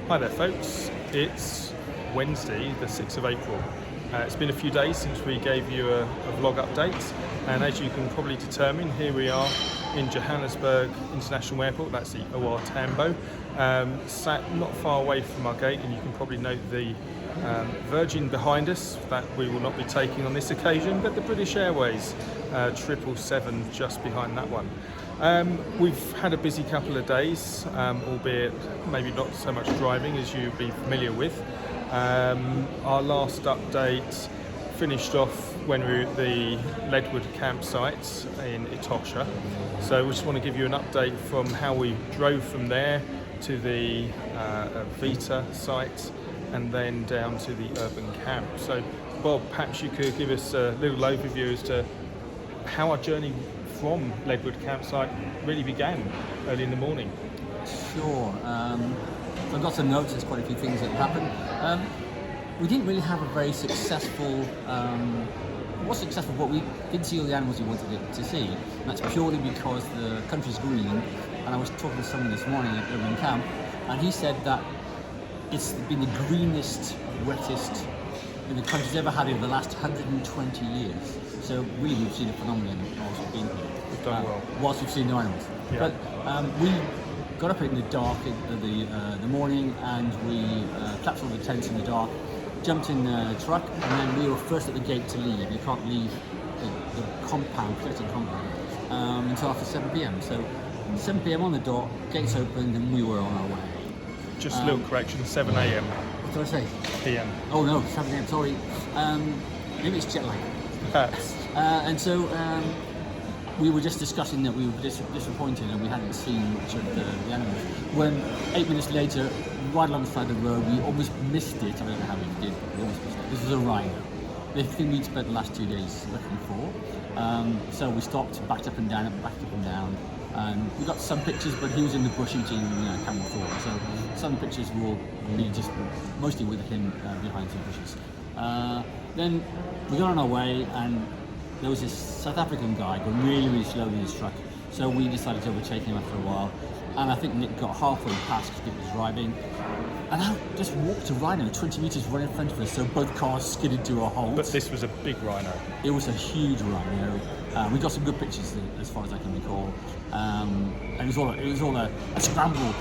Hi there folks, it's Wednesday the 6th of April. It's been a few days since we gave you a vlog update, and as you can probably determine, here we are in Johannesburg International Airport. That's the OR Tambo, sat not far away from our gate, and you can probably note the Virgin behind us that we will not be taking on this occasion, but the British Airways 777 just behind that one. We've had a busy couple of days, albeit maybe not so much driving as you'd be familiar with. Our last update finished off when we were at the Leadwood campsite in Etosha. So we just want to give you an update from how we drove from there to the Avita site and then down to the urban camp. So Bob, perhaps you could give us a little overview as to how our journey from Leadwood campsite really began early in the morning. Sure. So I've got some notes. There's quite a few things that happened. We didn't really have a very successful. It was successful, but we didn't see all the animals we wanted to see. And that's purely because the country's green. And I was talking to someone this morning at urban camp, and he said that it's been the greenest, wettest the country's ever had in the last 120 years. So really, we've seen a phenomenon whilst we've been here. We've done well. Whilst we've seen the animals. Yeah. But we got up in the dark in the morning, and we collapsed all the tents in the dark, jumped in the truck, and then we were first at the gate to leave. You can't leave the compound, protected compound, until after 7 p.m. So 7 p.m. on the dot, gates opened, and we were on our way. Just a little correction, 7 a.m. What did I say? p.m. Oh no, 7 a.m. Sorry. Maybe it's jet lag. Perhaps. And so we were just discussing that we were disappointed and we hadn't seen much of the animals. When 8 minutes later, right alongside the road, we almost missed it. I don't know how we did, but we almost missed it. This was a rhino. The thing we'd spent the last 2 days looking for. So we stopped, backed up and down, and we got some pictures, but he was in the bush eating camel thorn. So some pictures will be just mostly with him behind some bushes. Then we got on our way, and there was this South African guy going really, really slowly in his truck. So we decided to overtake him after a while. And I think Nick got halfway past because Nick was driving. And I just walked a rhino 20 metres right in front of us, so both cars skidded to a halt. But this was a big rhino. It was a huge rhino. We got some good pictures as far as I can recall. And it was all a scramble.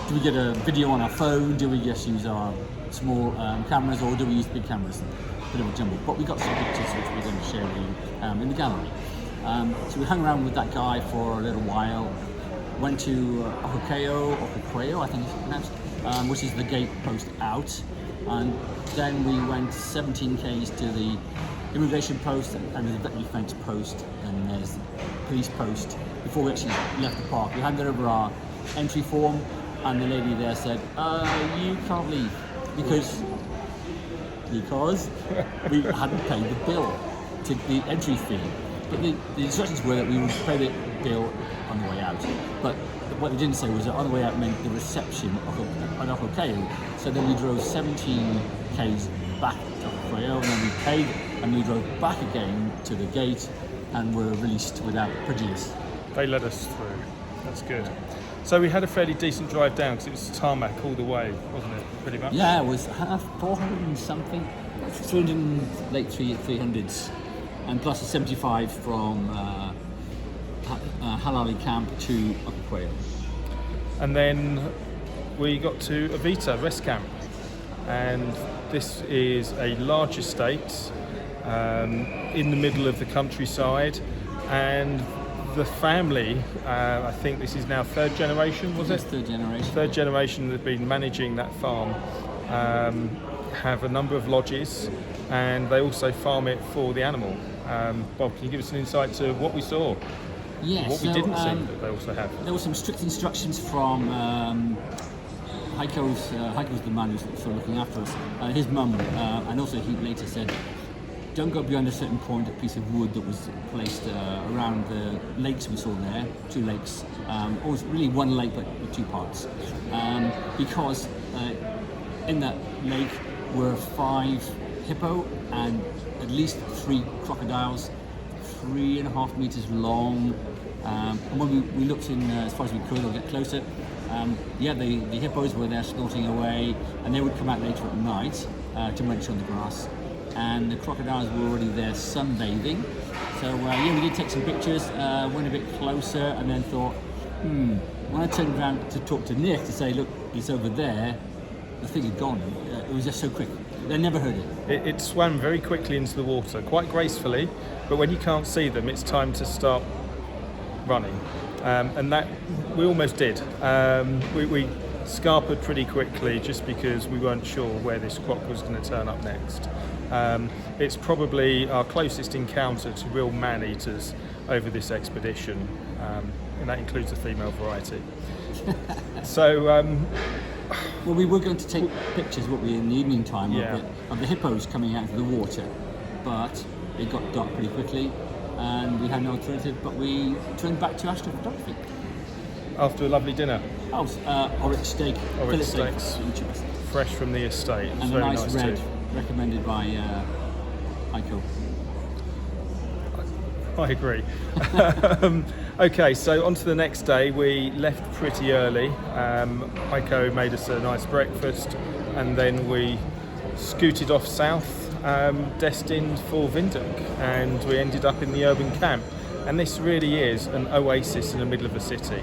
Do we get a video on our phone? Do we just use our small cameras, or do we use big cameras? Bit of a jumble. But we got some pictures which we're going to share with you in the gallery. So we hung around with that guy for a little while. Went to Okuqueo, I think it's pronounced, which is the gate post out. And then we went 17 k's to the immigration post, and there's a veterinary fence post, and there's the police post before we actually left the park. We handed over our entry form, and the lady there said, you can't leave because we hadn't paid the bill, to the entry fee. But the instructions were that we would pay the bill on the way out. But what they didn't say was that on the way out meant the reception of Okuqueo. So then we drove 17 k's back to Okuqueo, and then we paid, and we drove back again to the gate, and were released without prejudice. They let us through. That's good. So we had a fairly decent drive down because it was tarmac all the way, wasn't it? Pretty much. Yeah, it was 400 and something, 300 late 300s, and plus a 75 from Halali Camp to Okuqueo. And then we got to Avita Rest Camp, and this is a large estate in the middle of the countryside, and the family, I think this is now third generation, was it? Third generation. Third generation that have been managing that farm, have a number of lodges, and they also farm it for the animal. Bob, can you give us an insight to what we saw? Yes. What we didn't see that they also have? There were some strict instructions from Heiko's the man who's sort of looking after us, his mum, and also he later said, don't go beyond a certain point, a piece of wood that was placed around the lakes we saw there, 2 lakes, or it was really one lake but with 2 parts, because in that lake were 5 hippo and at least 3 crocodiles, 3.5 meters long, and when we looked in as far as we could or get closer, The hippos were there snorting away, and they would come out later at night to munch on the grass. And the crocodiles were already there sunbathing. So we did take some pictures, went a bit closer, and then thought, when I turned around to talk to Nick to say, look, it's over there, the thing had gone. It was just so quick. They never heard it. It swam very quickly into the water, quite gracefully, but when you can't see them, it's time to start running. And that we almost did. We scarpered pretty quickly just because we weren't sure where this croc was going to turn up next. It's probably our closest encounter to real man-eaters over this expedition, and that includes the female variety. So, well, we were going to take pictures, weren't we, in the evening time of the hippos coming out of the water, but it got dark pretty quickly, and we had no alternative, but we turned back to astrophotography. After a lovely dinner. Oryx steak, Oryx fillet steaks, steak, fresh from the estate. It was and very a nice red, too. recommended by Heiko. I agree. Okay, so on to the next day. We left pretty early. Heiko made us a nice breakfast, and then we scooted off south, destined for Windhoek, and we ended up in the urban camp. And this really is an oasis in the middle of the city.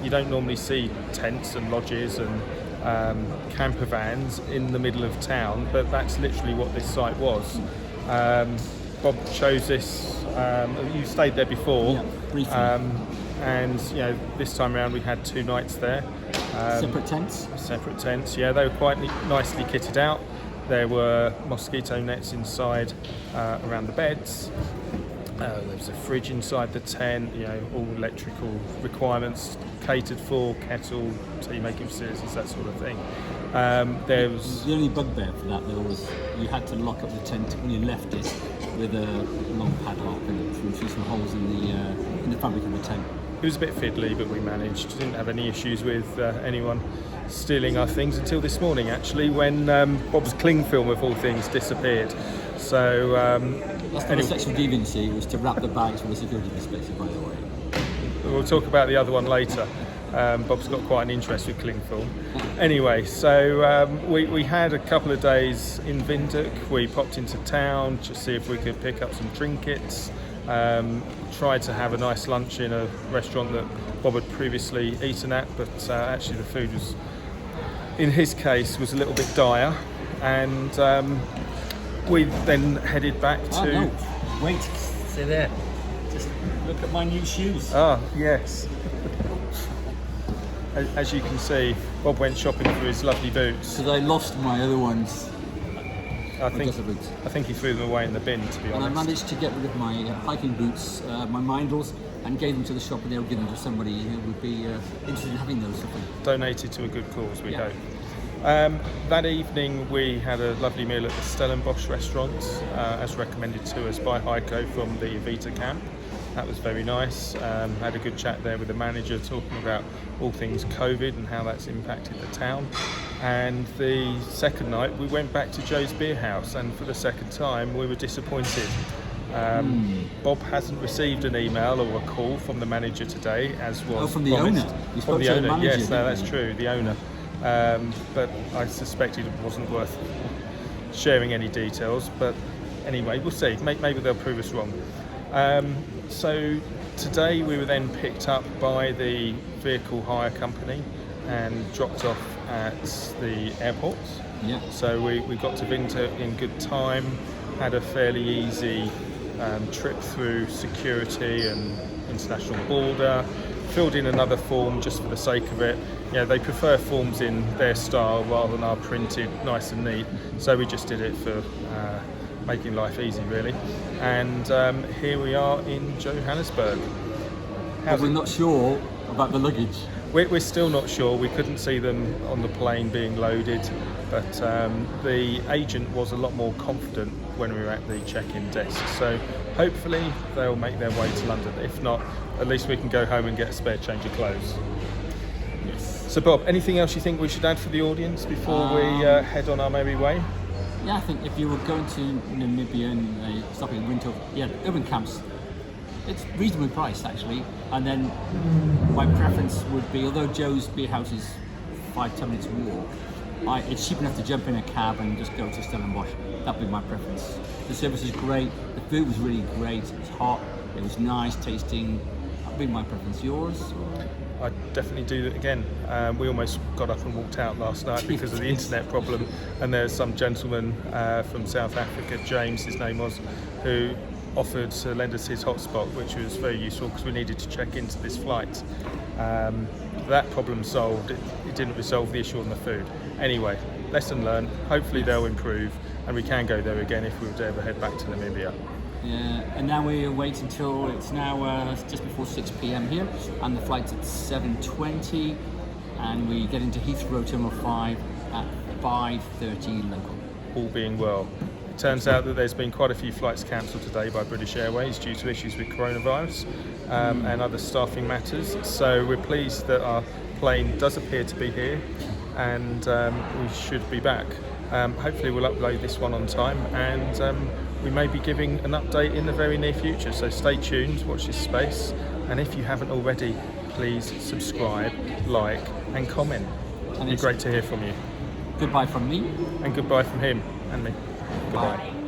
You don't normally see tents and lodges and camper vans in the middle of town, but that's literally what this site was. Bob chose this. You stayed there before, briefly. And this time around we had 2 nights there. Separate tents? Separate tents, yeah. They were quite nicely kitted out. There were mosquito nets inside around the beds. There was a fridge inside the tent, all electrical requirements catered for, kettle, tea making facilities, that sort of thing. There was the only bugbear for that though was you had to lock up the tent when you left it with a long padlock and through some holes in the fabric of the tent. It was a bit fiddly, but we managed. Didn't have any issues with anyone stealing our things until this morning, actually, when Bob's cling film of all things disappeared. So that's the sexual deviancy, was to wrap the bags from a security perspective, by the way. We'll talk about the other one later. Bob's got quite an interest with cling film. Anyway, so we had a couple of days in Windhoek. We popped into town to see if we could pick up some trinkets. Tried to have a nice lunch in a restaurant that Bob had previously eaten at, but actually the food was, in his case, was a little bit dire. And we then headed back to... Oh, no. Wait, stay there. Just look at my new shoes. Ah, yes. As you can see, Bob went shopping for his lovely boots. Because I lost my other ones. I think he threw them away in the bin, to be honest. And I managed to get rid of my hiking boots, my Mindles, and gave them to the shop, and they were given to somebody who would be interested in having those. Donated to a good cause, we hope. That evening we had a lovely meal at the Stellenbosch restaurant, as recommended to us by Heiko from the Avita camp. That was very nice. Had a good chat there with the manager, talking about all things COVID and how that's impacted the town. And the second night we went back to Joe's Beer House, and for the second time we were disappointed. Bob hasn't received an email or a call from the manager today, as was from the promised. owner. You From spoke the to owner, the manager, yes, no, that's you? true, the owner. But I suspected it wasn't worth sharing any details. But anyway, we'll see. Maybe they'll prove us wrong. So today we were then picked up by the vehicle hire company and dropped off at the airport. Yeah. So we got to Windhoek in good time, had a fairly easy trip through security and international border, filled in another form just for the sake of it. They prefer forms in their style rather than our printed nice and neat, so we just did it for making life easy, really. And here we are in Johannesburg. But we're not sure about the luggage. We're still not sure. We couldn't see them on the plane being loaded, but the agent was a lot more confident when we were at the check-in desk. So hopefully they'll make their way to London. If not, at least we can go home and get a spare change of clothes. Yes. So Bob, anything else you think we should add for the audience before we head on our merry way? Yeah, I think if you were going to Namibia and stopping in Windhoek, urban camps it's reasonably priced actually. And then my preference would be, although Joe's beer house is 5-10 minutes walk, it's cheap enough to jump in a cab and just go to Stellenbosch. That'd be my preference. The service is great, the food was really great, it was hot, it was nice tasting. That'd be my preference. Yours? I'd definitely do that again. We almost got up and walked out last night because of the internet problem, and there's some gentleman from South Africa, James his name was, who offered to lend us his hotspot, which was very useful because we needed to check into this flight. That problem solved. It didn't resolve the issue on the food. Anyway, lesson learned. Hopefully they'll improve and we can go there again if we were to ever head back to Namibia. Yeah, and now we wait until it's now just before 6 p.m. here, and the flight's at 7:20, and we get into Heathrow Terminal 5 at 5:30 local. All being well. It turns out that there's been quite a few flights cancelled today by British Airways due to issues with coronavirus and other staffing matters. So we're pleased that our plane does appear to be here, and we should be back. Hopefully we'll upload this one on time, and we may be giving an update in the very near future. So stay tuned, watch this space, and if you haven't already, please subscribe, like and comment. It'd be great to hear from you. Goodbye from me. And goodbye from him and me. Goodbye. Bye.